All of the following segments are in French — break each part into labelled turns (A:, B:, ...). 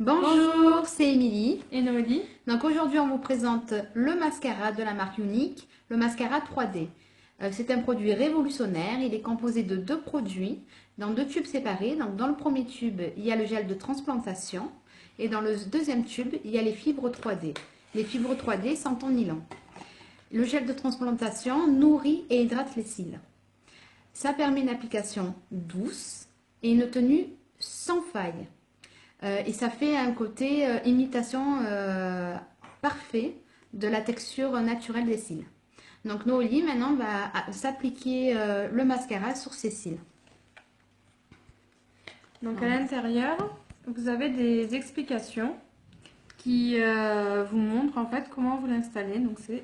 A: Bonjour, c'est Émilie.
B: Et Noélie.
A: Donc aujourd'hui, on vous présente le mascara de la marque Unique, le mascara 3D. C'est un produit révolutionnaire. Il est composé de deux produits dans deux tubes séparés. Donc dans le premier tube, il y a le gel de transplantation et dans le deuxième tube, il y a les fibres 3D. Les fibres 3D sont en nylon. Le gel de transplantation nourrit et hydrate les cils. Ça permet une application douce et une tenue sans faille. Et ça fait un côté imitation parfait de la texture naturelle des cils. Donc Noélie maintenant va s'appliquer le mascara sur ses cils.
B: Donc à l'intérieur, vous avez des explications qui vous montrent en fait comment vous l'installez. Donc c'est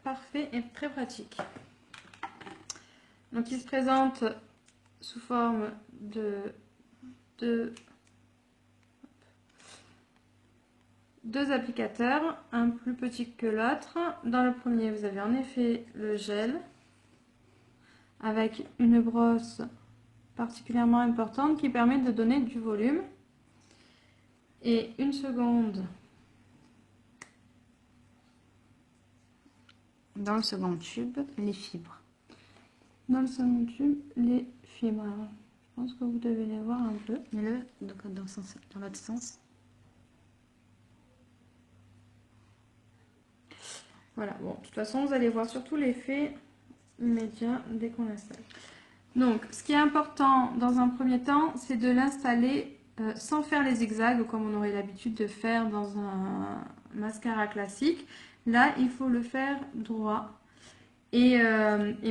B: parfait et très pratique. Donc il se présente sous forme de deux applicateurs, un plus petit que l'autre. Dans le premier, vous avez en effet le gel avec une brosse particulièrement importante qui permet de donner du volume. Et une seconde.
A: Dans le second tube, les fibres.
B: Dans le second tube, les fibres. Alors, je pense que vous devez les voir un peu.
A: Mets-le dans l'autre sens.
B: Voilà, bon, de toute façon, vous allez voir surtout l'effet immédiat dès qu'on l'installe. Donc, ce qui est important dans un premier temps, c'est de l'installer sans faire les zigzags comme on aurait l'habitude de faire dans un mascara classique. Là, il faut le faire droit et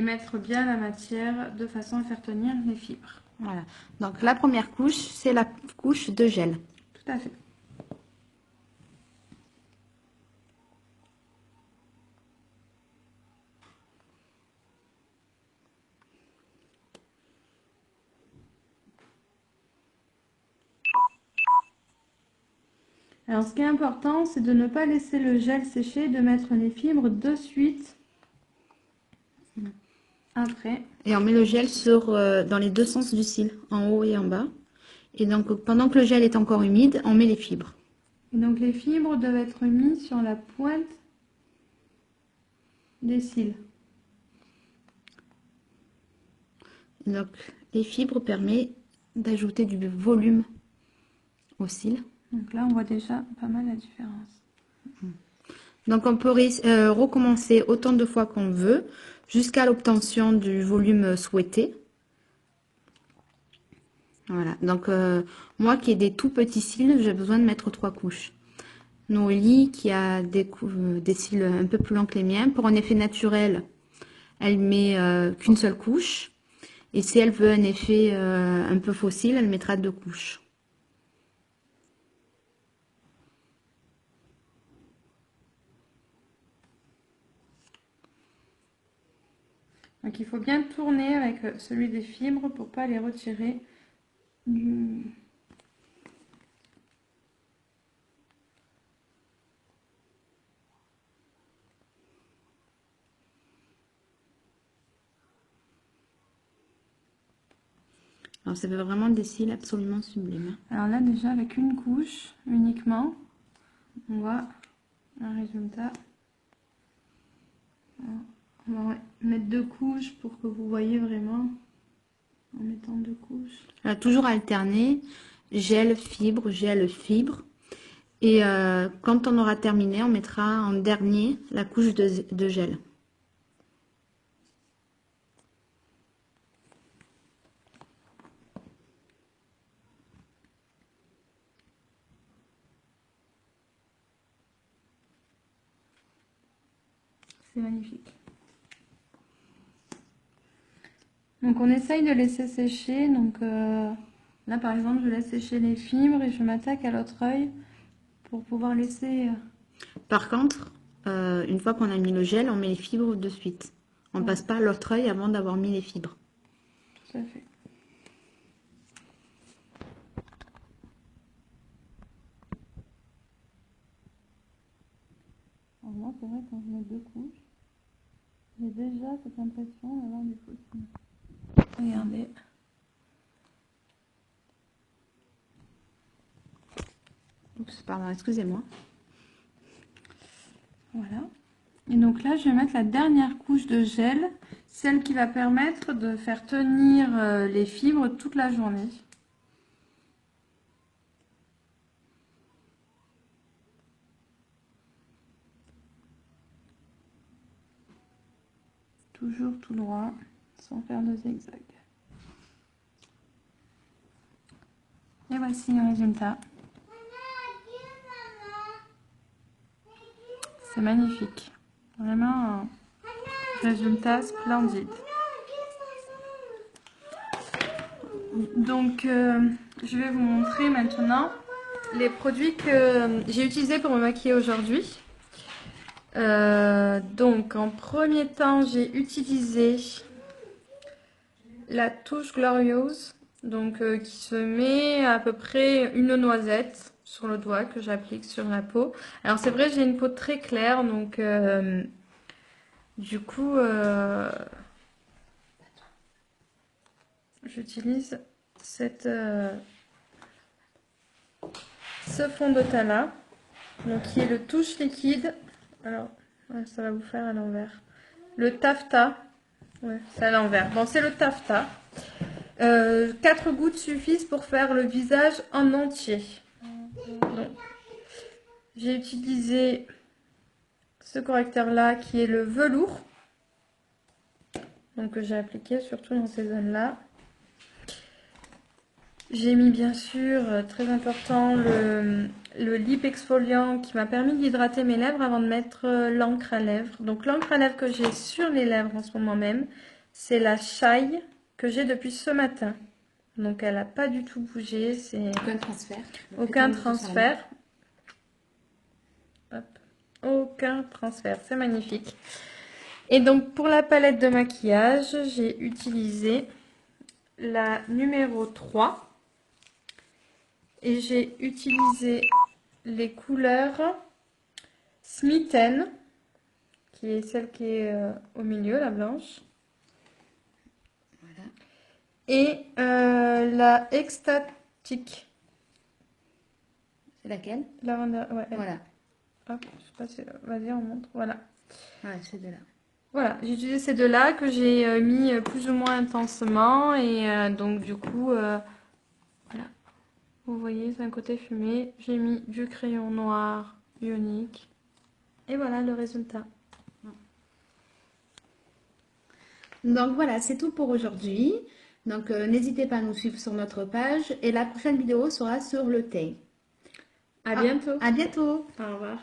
B: mettre bien la matière de façon à faire tenir les fibres.
A: Voilà. Donc la première couche, c'est la couche de gel.
B: Tout à fait. Alors, ce qui est important, c'est de ne pas laisser le gel sécher, de mettre les fibres de suite après.
A: Et on met le gel dans les deux sens du cil, en haut et en bas. Et donc pendant que le gel est encore humide, on met les fibres.
B: Et donc, les fibres doivent être mises sur la pointe des cils.
A: Donc les fibres permettent d'ajouter du volume aux cils.
B: Donc là, on voit déjà pas mal la différence.
A: Donc on peut recommencer autant de fois qu'on veut jusqu'à l'obtention du volume souhaité. Voilà, donc moi qui ai des tout petits cils, j'ai besoin de mettre 3 couches. Noélie qui a des cils un peu plus longs que les miens, pour un effet naturel, elle met qu'une seule couche. Et si elle veut un effet un peu fossile, elle mettra 2 couches.
B: Donc, il faut bien tourner avec celui des fibres pour pas les retirer du...
A: Alors ça fait vraiment des cils absolument sublimes.
B: Alors là, déjà, avec une couche uniquement, on voit un résultat. Alors, on va mettre 2 couches pour que vous voyez vraiment en mettant 2 couches.
A: Alors, toujours alterner gel, fibre, gel, fibre. Et quand on aura terminé, on mettra en dernier la couche de gel.
B: C'est magnifique. Donc on essaye de laisser sécher. Donc là par exemple je laisse sécher les fibres et je m'attaque à l'autre œil pour pouvoir laisser...
A: Par contre, une fois qu'on a mis le gel, on met les fibres de suite. On ne passe pas l'autre œil avant d'avoir mis les fibres.
B: Tout à fait. Alors moi c'est vrai quand je mets 2 couches, j'ai déjà cette impression d'avoir des fausses. Regardez.
A: Oups, pardon, excusez-moi.
B: Voilà. Et donc là, je vais mettre la dernière couche de gel, celle qui va permettre de faire tenir les fibres toute la journée. Toujours tout droit, sans faire de zigzag. Et voici le résultat. C'est magnifique. Vraiment un résultat splendide. Donc, je vais vous montrer maintenant les produits que j'ai utilisés pour me maquiller aujourd'hui. Donc, en premier temps, j'ai utilisé la touche Gloriose, donc qui se met à peu près une noisette sur le doigt que j'applique sur la peau. Alors, c'est vrai, j'ai une peau très claire, donc du coup, j'utilise ce fond de teint là, donc qui est le touche liquide. Alors, ouais, ça va vous faire à l'envers. Le taffetas, ouais, c'est à l'envers. Bon, c'est le taffetas. 4 gouttes suffisent pour faire le visage en entier. Donc, j'ai utilisé ce correcteur là qui est le velours. Donc, que j'ai appliqué surtout dans ces zones là. J'ai mis bien sûr, très important, le lip exfoliant qui m'a permis d'hydrater mes lèvres avant de mettre l'encre à lèvres. Donc l'encre à lèvres que j'ai sur les lèvres en ce moment même, c'est la Shai que j'ai depuis ce matin. Donc elle n'a pas du tout bougé, c'est
A: Aucun transfert.
B: aucun transfert. Hop. Aucun transfert, c'est magnifique. Et donc pour la palette de maquillage, j'ai utilisé la numéro 3. Et j'ai utilisé les couleurs Smitten, qui est celle qui est au milieu, la blanche.
A: Voilà.
B: Et la Ecstatic.
A: C'est laquelle?
B: Lavender, ouais.
A: Voilà.
B: Hop, je sais pas si... Vas-y, on montre. Voilà.
A: Ouais, c'est de là.
B: Voilà, j'ai utilisé ces deux-là que j'ai mis plus ou moins intensément. Et donc, du coup, voilà. Vous voyez, c'est un côté fumé. J'ai mis du crayon noir ionique. Et voilà le résultat.
A: Donc voilà, c'est tout pour aujourd'hui. Donc n'hésitez pas à nous suivre sur notre page et la prochaine vidéo sera sur le thé.
B: À bientôt.
A: À bientôt.
B: Au revoir.